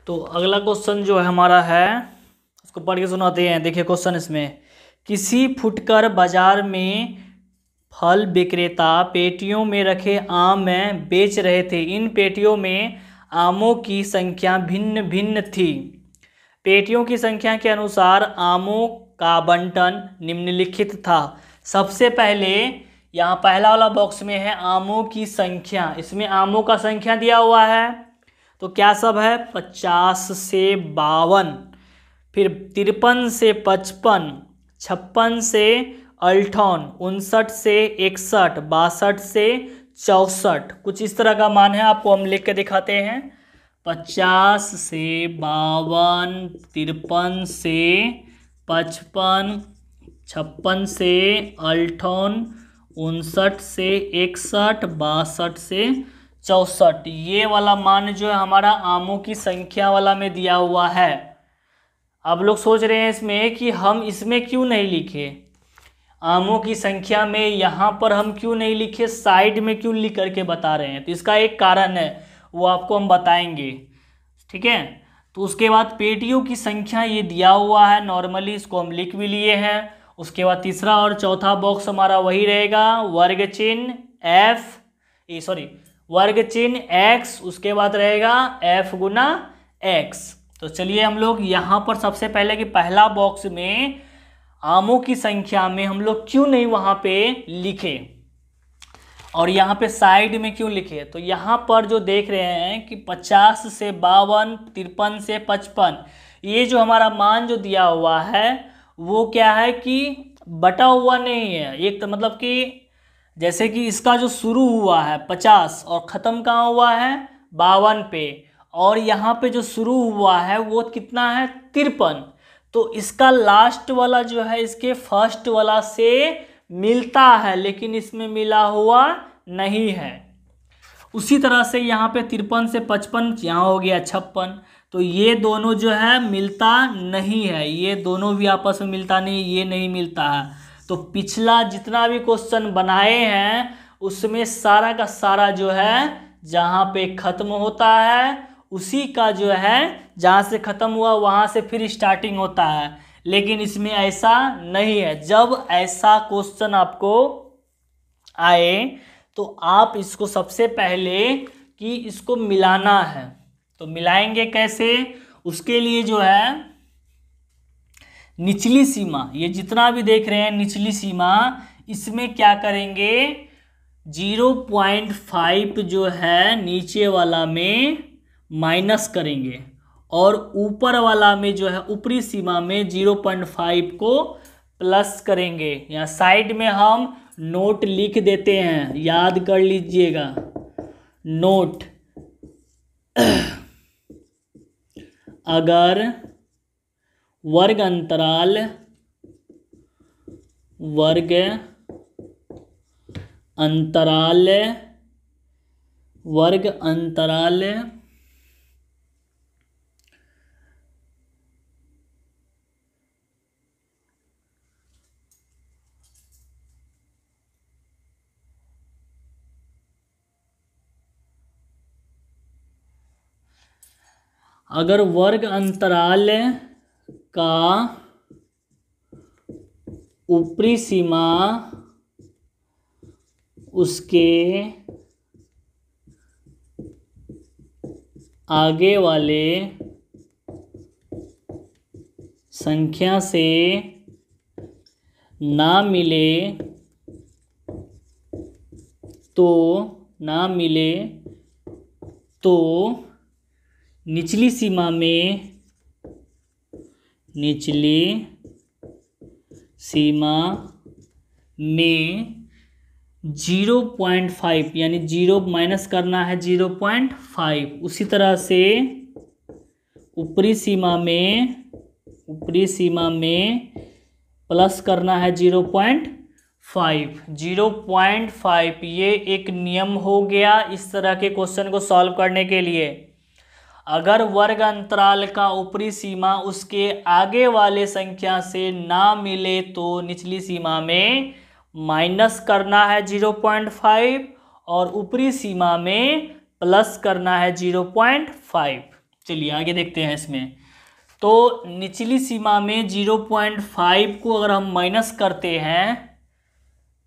तो अगला क्वेश्चन जो है हमारा है, उसको पढ़ के सुनाते हैं। देखिए क्वेश्चन इसमें, किसी फुटकर बाजार में फल विक्रेता पेटियों में रखे आम बेच रहे थे। इन पेटियों में आमों की संख्या भिन्न भिन्न थी। पेटियों की संख्या के अनुसार आमों का बंटन निम्नलिखित था। सबसे पहले यहाँ पहला वाला बॉक्स में है आमों की संख्या। इसमें आमों का संख्या दिया हुआ है, तो क्या सब है 50 से 52, फिर 53 से 55, 56 से 58, 59 से 61, 62 से 64, कुछ इस तरह का मान है। आपको हम लिख के दिखाते हैं। 50 से 52, 53 से 55, 56 से 58, 59 से 61, 62 से 64, ये वाला मान जो है हमारा आमों की संख्या वाला में दिया हुआ है। अब लोग सोच रहे हैं इसमें कि हम इसमें क्यों नहीं लिखे, आमों की संख्या में यहाँ पर हम क्यों नहीं लिखे, साइड में क्यों लिख करके बता रहे हैं। तो इसका एक कारण है, वो आपको हम बताएंगे, ठीक है। तो उसके बाद पेटियों की संख्या ये दिया हुआ है नॉर्मली, इसको हम लिख भी लिए हैं। उसके बाद तीसरा और चौथा बॉक्स हमारा वही रहेगा, वर्ग चिन्ह वर्ग चिन्ह x, उसके बाद रहेगा f गुना x। तो चलिए हम लोग यहाँ पर सबसे पहले कि पहला बॉक्स में आमों की संख्या में हम लोग क्यों नहीं वहाँ पे लिखे और यहाँ पे साइड में क्यों लिखे। तो यहाँ पर जो देख रहे हैं कि 50 से 52, 53 से 55, ये जो हमारा मान जो दिया हुआ है वो क्या है कि बटा हुआ नहीं है। एक तो मतलब कि जैसे कि इसका जो शुरू हुआ है 50 और ख़त्म कहाँ हुआ है 52 पे, और यहाँ पे जो शुरू हुआ है वो कितना है 53, तो इसका लास्ट वाला जो है इसके फर्स्ट वाला से मिलता है, लेकिन इसमें मिला हुआ नहीं है। उसी तरह से यहाँ पे 53 से 55, यहाँ हो गया 56, तो ये दोनों जो है मिलता नहीं है, ये दोनों भी आपस में मिलता नहीं, ये नहीं मिलता है। तो पिछला जितना भी क्वेश्चन बनाए हैं उसमें सारा का सारा जो है जहाँ पे ख़त्म होता है उसी का जो है जहाँ से ख़त्म हुआ वहाँ से फिर स्टार्टिंग होता है, लेकिन इसमें ऐसा नहीं है। जब ऐसा क्वेश्चन आपको आए तो आप इसको सबसे पहले कि इसको मिलाना है, तो मिलाएंगे कैसे, उसके लिए जो है निचली सीमा, ये जितना भी देख रहे हैं निचली सीमा, इसमें क्या करेंगे 0.5 जो है नीचे वाला में माइनस करेंगे और ऊपर वाला में जो है ऊपरी सीमा में 0.5 को प्लस करेंगे। यहाँ साइड में हम नोट लिख देते हैं, याद कर लीजिएगा नोट। अगर वर्ग अंतराल अगर वर्ग अंतराल का ऊपरी सीमा उसके आगे वाले संख्या से ना मिले तो निचली सीमा में 0.5 यानी 0 माइनस करना है 0.5। उसी तरह से ऊपरी सीमा में प्लस करना है 0.5। 0.5 ये एक नियम हो गया इस तरह के क्वेश्चन को सॉल्व करने के लिए। अगर वर्ग अंतराल का ऊपरी सीमा उसके आगे वाले संख्या से ना मिले तो निचली सीमा में माइनस करना है 0.5 और ऊपरी सीमा में प्लस करना है 0.5। चलिए आगे देखते हैं इसमें। तो निचली सीमा में 0.5 को अगर हम माइनस करते हैं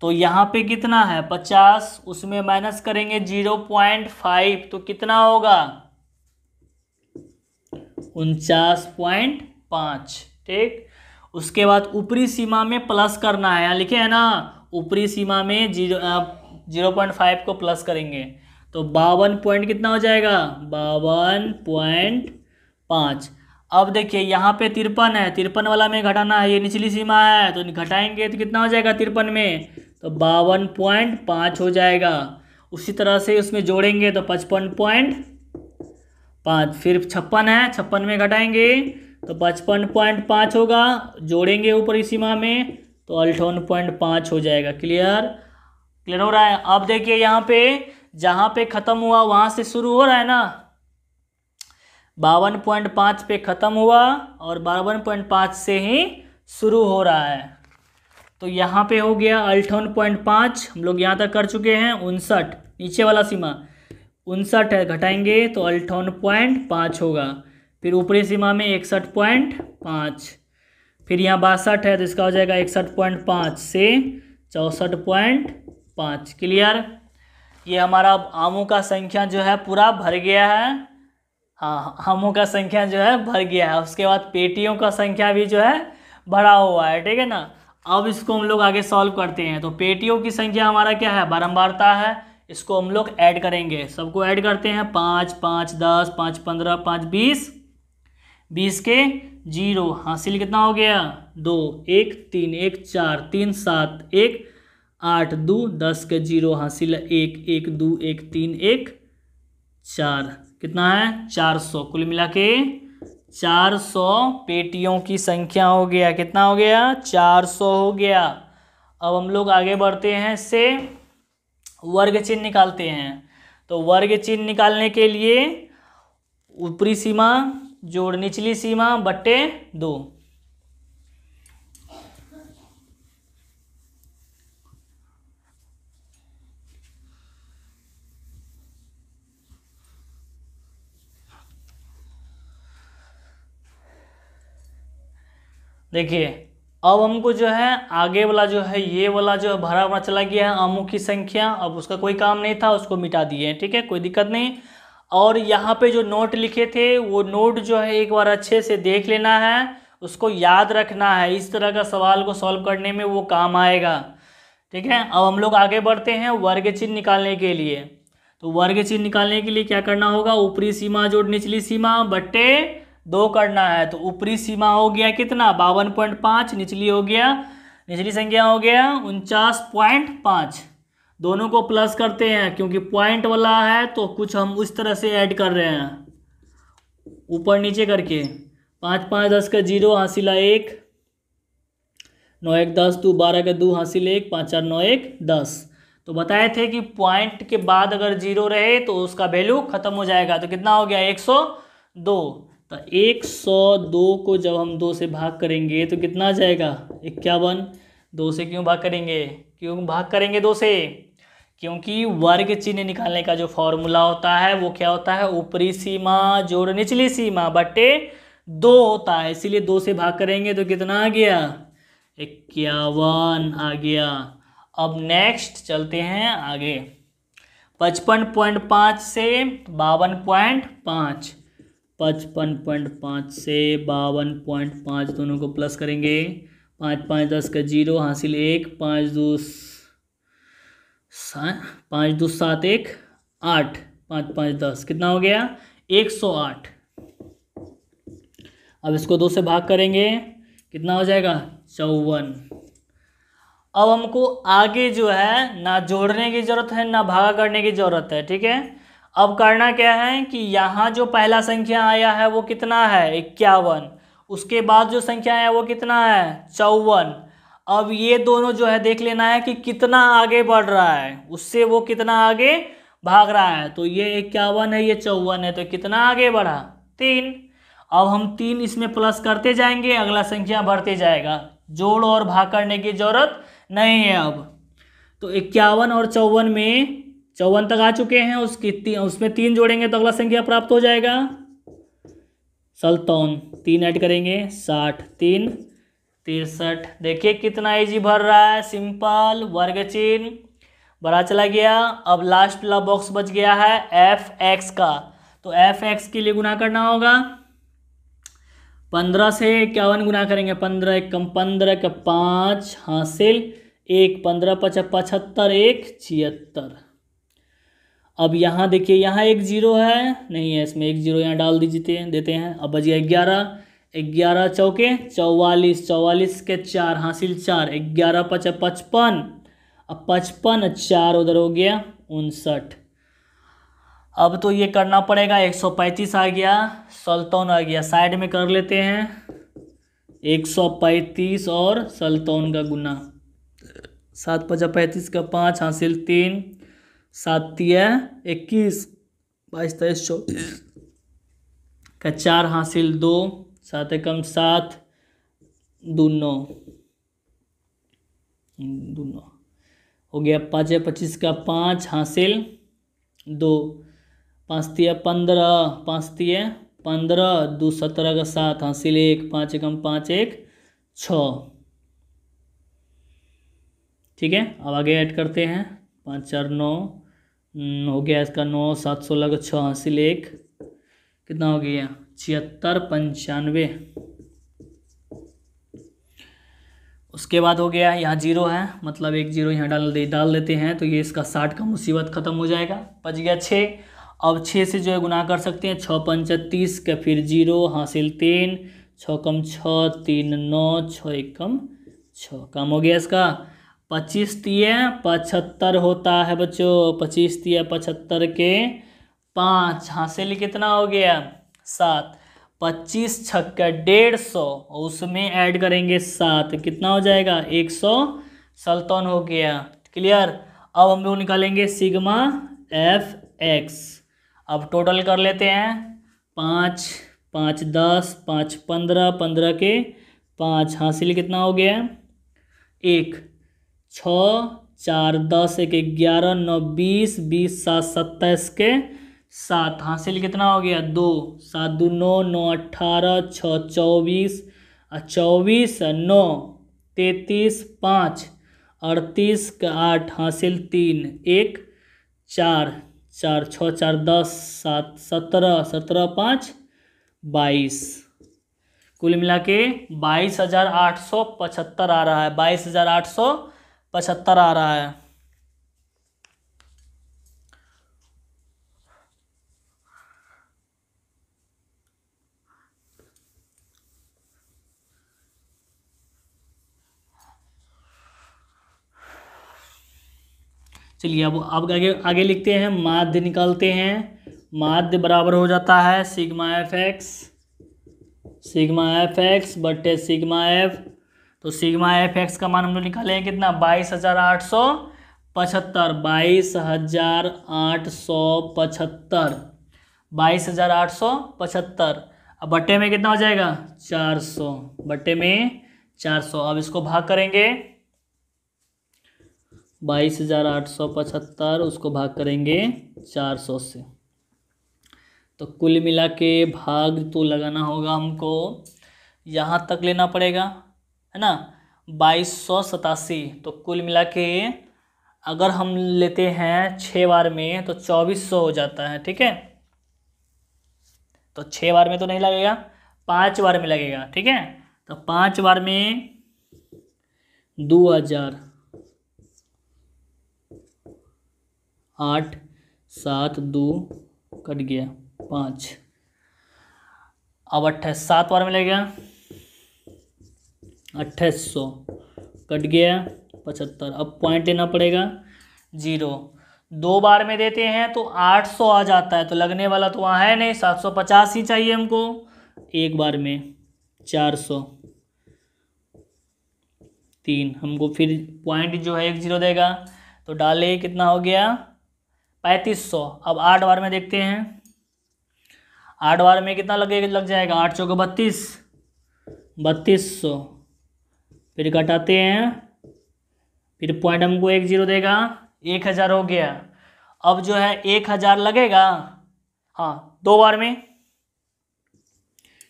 तो यहाँ पे कितना है 50, उसमें माइनस करेंगे 0.5 तो कितना होगा 49.5। ठीक, उसके बाद ऊपरी सीमा में प्लस करना है, यहाँ लिखे है ना ऊपरी सीमा में 0.5 को प्लस करेंगे तो 52 पॉइंट कितना हो जाएगा 52.5। अब देखिए यहाँ पे 53 है, 53 वाला में घटाना है, ये निचली सीमा है तो घटाएंगे तो कितना हो जाएगा 53 में तो 52.5 हो जाएगा। उसी तरह से उसमें जोड़ेंगे तो 55.5, फिर 56 है, 56 में घटाएंगे तो 55.5 होगा, जोड़ेंगे ऊपरी सीमा में तो 58.5 हो जाएगा। क्लियर हो रहा है। अब देखिए यहाँ पे जहाँ पे ख़त्म हुआ वहाँ से शुरू हो रहा है ना, 52.5 पे ख़त्म हुआ और 52.5 से ही शुरू हो रहा है। तो यहाँ पे हो गया 58.5, हम लोग यहाँ तक कर चुके हैं। 59 नीचे वाला सीमा 59 है, घटाएंगे तो 58.5 होगा, फिर ऊपरी सीमा में 61.5, फिर यहाँ 62 है तो इसका हो जाएगा 61.5 से 64.5। क्लियर, ये हमारा आमों का संख्या जो है पूरा भर गया है। हाँ, आमों का संख्या जो है भर गया है। उसके बाद पेटियों का संख्या भी जो है भरा हुआ है। ठीक है ना। अब इसको हम लोग आगे सॉल्व करते हैं। तो पेटियों की संख्या हमारा क्या है बारंबारता है, इसको हम लोग ऐड करेंगे, सबको ऐड करते हैं 5 5 10 5 15 5 20, 20 के 0 हासिल कितना हो गया 2 1 3 1 4 3 7 1 8 2 10 के 0 हासिल 1 1 2 1 3 1 4, कितना है 400। कुल मिला के 400 पेटियों की संख्या हो गया। कितना हो गया 400 हो गया। अब हम लोग आगे बढ़ते हैं, इससे वर्ग चिन्ह निकालते हैं। तो वर्ग चिन्ह निकालने के लिए ऊपरी सीमा जोड़ निचली सीमा बट्टे 2। देखिए अब हमको जो है आगे वाला जो है ये वाला जो है भरा हुआ चला गया है आमों की संख्या, अब उसका कोई काम नहीं था, उसको मिटा दिए। ठीक है, कोई दिक्कत नहीं। और यहाँ पे जो नोट लिखे थे वो नोट जो है एक बार अच्छे से देख लेना है, उसको याद रखना है, इस तरह का सवाल को सॉल्व करने में वो काम आएगा। ठीक है, अब हम लोग आगे बढ़ते हैं वर्ग चिन्ह निकालने के लिए। तो वर्ग चिन्ह निकालने के लिए क्या करना होगा, ऊपरी सीमा जोड़ निचली सीमा बट्टे 2 करना है। तो ऊपरी सीमा हो गया कितना 52.5, निचली हो गया निचली संख्या हो गया 49.5। दोनों को प्लस करते हैं क्योंकि पॉइंट वाला है तो कुछ हम उस तरह से ऐड कर रहे हैं ऊपर नीचे करके। 5 5 10 का 0 हासिल 1, 9 1 10 2 12 का 2 हासिल 1, 5 4 9 1 10। तो बताए थे कि पॉइंट के बाद अगर 0 रहे तो उसका वैल्यू खत्म हो जाएगा। तो कितना हो गया 102। तो 102 को जब हम 2 से भाग करेंगे तो कितना आ जाएगा 51। 2 से क्यों भाग करेंगे, क्यों भाग करेंगे 2 से, क्योंकि वर्ग चिन्ह निकालने का जो फॉर्मूला होता है वो क्या होता है, ऊपरी सीमा जोड़ निचली सीमा बट्टे 2 होता है, इसीलिए 2 से भाग करेंगे तो कितना आ गया 51 आ गया। अब नेक्स्ट चलते हैं आगे, 55.5 से 52.5, 55.5 से 52.5 दोनों को प्लस करेंगे। 5 5 10 का 0 हासिल 1, 5 2 7 1 8, 5 5 10 कितना हो गया 108। अब इसको 2 से भाग करेंगे कितना हो जाएगा 54। अब हमको आगे जो है ना जोड़ने की ज़रूरत है ना भागा करने की ज़रूरत है। ठीक है, अब करना क्या है कि यहाँ जो पहला संख्या आया है वो कितना है 51, उसके बाद जो संख्या आया वो कितना है 54। अब ये दोनों जो है देख लेना है कि कितना आगे बढ़ रहा है, उससे वो कितना आगे भाग रहा है। तो ये 51 है ये 54 है, तो कितना आगे बढ़ा 3। अब हम 3 इसमें प्लस करते जाएंगे, अगला संख्या बढ़ते जाएगा, जोड़ और भाग करने की जरूरत नहीं है। अब तो 51 और 54 में 54 तक आ चुके हैं, उसमें 3 जोड़ेंगे तो अगला संख्या प्राप्त हो जाएगा सल्तौन 3 ऐड करेंगे 60, 3 63। देखिए कितना इजी भर रहा है, सिंपल वर्ग चिन्ह बड़ा चला गया। अब लास्ट वाला बॉक्स बच गया है एफ एक्स का, तो एफ एक्स के लिए गुना करना होगा 15 से 51 गुना करेंगे, 15 एकम 15 का 5 हासिल 1, 15 5 75, 1 76। अब यहाँ देखिए यहाँ एक जीरो है, नहीं है इसमें, एक जीरो यहाँ डाल दीजिए देते हैं। अब बजिए 11, 11 चौके 44, 44 के 4 हासिल 4, 11 5 55, अब 55 4 उधर हो गया 59। अब तो ये करना पड़ेगा, 135 आ गया, सल्तौन आ गया, साइड में कर लेते हैं 135 और सल्तौन का गुना, 7 5 35 का 5 हासिल 3, 7 21, 22 23 24 का 4 हासिल 2, 7 एकम 7, 2 9 हो गया, 5 25 का 5 हासिल 2, 5 15, 5 15, 2 17 का 7 हासिल 1, 5 एकम 5 1 6। ठीक है, अब आगे ऐड करते हैं 5 4 9 हो गया इसका 9, 7 16 का 6 हासिल 1, कितना हो गया 76 95। उसके बाद हो गया यहाँ जीरो है, मतलब एक जीरो यहाँ डाल देते हैं, तो ये इसका 60 का मुसीबत ख़त्म हो जाएगा। बच गया 6। अब 6 से जो है गुना कर सकते हैं, 6 5 30 का फिर जीरो हासिल 3, 6 कम 6 3 9, 6 एकम 6, काम हो गया इसका। 25 तिया 75 होता है बच्चों, 25 तिया 75 के 5 हासिल कितना हो गया 7, 25 छक्का 150, उसमें ऐड करेंगे 7, कितना हो जाएगा 100, सल्तौन हो गया। क्लियर। अब हम लोग निकालेंगे सिग्मा एफ एक्स। अब टोटल कर लेते हैं, 5 5 10, 5 15, 15 के 5 हासिल कितना हो गया 1, 6 4 10 1 11 9 20, 20 7 27 के 7 हासिल कितना हो गया 2, 7 2 9 9 18, 6 24, 24 9 33, 5 38 का 8 हासिल 3, 1 4 4 6 4 10 7 17 17 5 22, कुल मिला के 22,875 आ रहा है, 22,875 आ रहा है। चलिए अब आगे लिखते हैं, माध्य निकालते हैं। माध्य बराबर हो जाता है सिग्मा एफ एक्स बटे सिग्मा एफ। तो सिग्मा एफ एक्स का मान हम लोग निकाले हैं कितना 22,875, 22,875, 22,875। अब बट्टे में कितना हो जाएगा 400, बट्टे में 400। अब इसको भाग करेंगे 22,875, उसको भाग करेंगे 400 से, तो कुल मिला के भाग तो लगाना होगा हमको, यहाँ तक लेना पड़ेगा है ना 2287। तो कुल मिला के अगर हम लेते हैं 6 बार में तो 2400 हो जाता है। ठीक है, तो 6 बार में तो नहीं लगेगा, 5 बार में लगेगा। ठीक है, तो 5 बार में 2000, 8 7 2 कट गया 5, अब 7 बार में लगेगा 2800 कट गया 75। अब पॉइंट लेना पड़ेगा 0, 2 बार में देते हैं तो 800 आ जाता है, तो लगने वाला तो वहाँ है नहीं, 750 ही चाहिए हमको। 1 बार में 400, 3 हमको फिर पॉइंट जो है 1 0 देगा, तो डाले कितना हो गया 3500। अब 8 बार में देखते हैं, 8 बार में कितना लग जाएगा 8 चौके 32, 3200, फिर घटाते हैं, फिर पॉइंट हमको 1 0 देगा, 1000 हो गया। अब जो है 1000 लगेगा, हाँ 2 बार में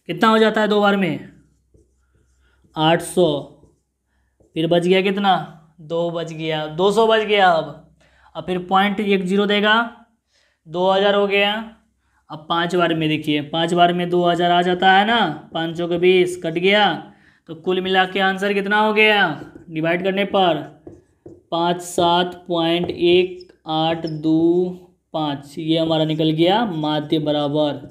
कितना हो जाता है 2 बार में? 800। फिर बच गया कितना? 2 बच गया, 200 बच गया। अब फिर 0.10 देगा, 2000 हो गया। अब 5 बार में देखिए, 5 बार में 2000 आ जाता है ना, 5 चौके 20 कट गया, तो कुल मिला के आंसर कितना हो गया डिवाइड करने पर? 57.1825, ये हमारा निकल गया माध्य बराबर